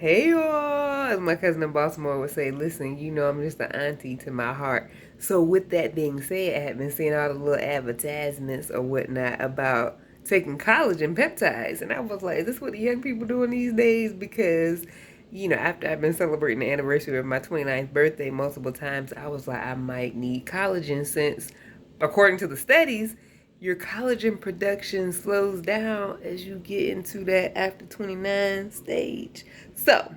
Hey y'all, as my cousin in Baltimore would say, listen, you know I'm just an auntie to my heart. So with that being said, I have been seeing all the little advertisements or whatnot about taking collagen peptides. And I was like, is this what the young people doing these days? Because, you know, after I've been celebrating the anniversary of my 29th birthday multiple times, I was like, I might need collagen since, according to the studies, your collagen production slows down as you get into that after 29 stage. So,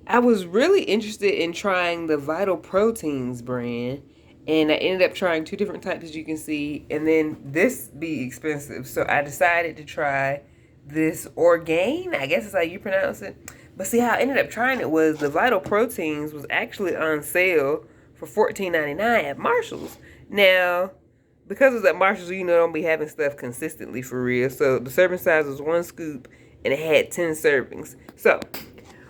I was really interested in trying the Vital Proteins brand, and I ended up trying two different types, as you can see, and then this be expensive. So I decided to try this Orgain, I guess is how you pronounce it. But see, how I ended up trying it was the Vital Proteins was actually on sale for $14.99 at Marshall's. Now, because it was at Marshall's, you know, don't be having stuff consistently for real. So the serving size was 1 scoop, and it had 10 servings. So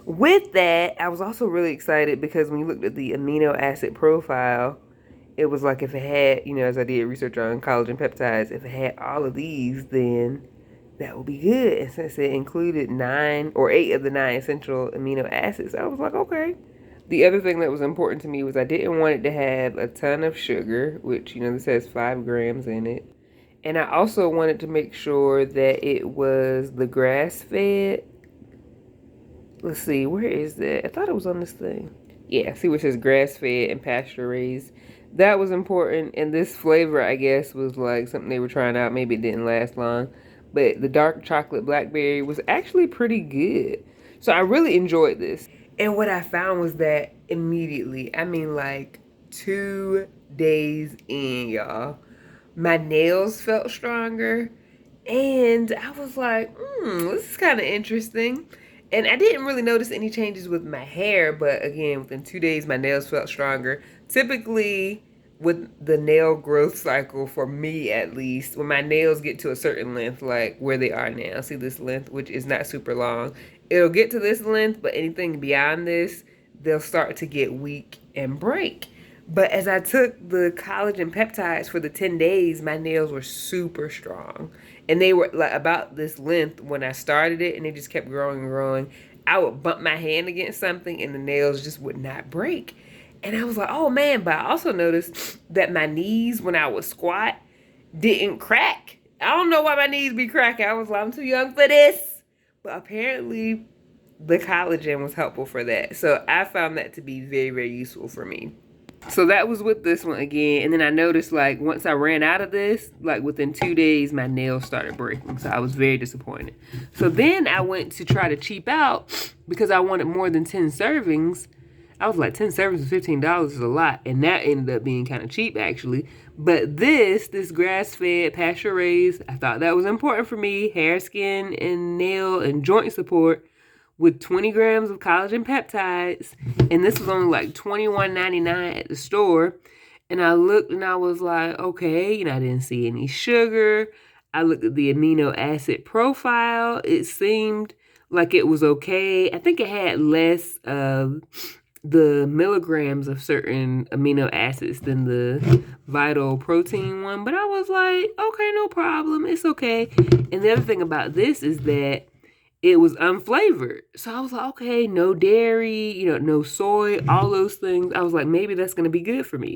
with that, I was also really excited because when you looked at the amino acid profile, it was like if it had, you know, as I did research on collagen peptides, if it had all of these, then that would be good. And since it included 8 of the 9 essential amino acids, I was like, okay. The other thing that was important to me was I didn't want it to have a ton of sugar, which, you know, this has 5 grams in it. And I also wanted to make sure that it was the grass-fed. Let's see, where is that? I thought it was on this thing. Yeah, see where it says grass-fed and pasture-raised. That was important. And this flavor, I guess, was like something they were trying out. Maybe it didn't last long. But the dark chocolate blackberry was actually pretty good. So I really enjoyed this. And what I found was that immediately, I mean like 2 days in, y'all, my nails felt stronger. And I was like, this is kind of interesting. And I didn't really notice any changes with my hair, but again, within 2 days, my nails felt stronger. Typically, with the nail growth cycle, for me at least, when my nails get to a certain length, like where they are now, see this length, which is not super long, it'll get to this length, but anything beyond this, they'll start to get weak and break. But as I took the collagen peptides for the 10 days, my nails were super strong. And they were like about this length when I started it, and they just kept growing and growing. I would bump my hand against something and the nails just would not break. And I was like, oh man, but I also noticed that my knees when I would squat didn't crack. I don't know why my knees be cracking. I was like, I'm too young for this. But apparently the collagen was helpful for that. So I found that to be very, very useful for me. So that was with this one again. And then I noticed like once I ran out of this, like within 2 days, my nails started breaking. So I was very disappointed. So then I went to try to cheap out because I wanted more than 10 servings. I was like, 10 servings of $15 is a lot. And that ended up being kind of cheap actually. But this grass-fed, pasture-raised, I thought that was important for me. Hair, skin, and nail and joint support, with 20 grams of collagen peptides. And this was only like $21.99 at the store. And I looked and I was like, okay, you know, I didn't see any sugar. I looked at the amino acid profile. It seemed like it was okay. I think it had less of the milligrams of certain amino acids than the Vital Protein one. But I was like, okay, no problem. It's okay. And the other thing about this is that it was unflavored. So I was like, okay, no dairy, you know, no soy, all those things. I was like, maybe that's going to be good for me.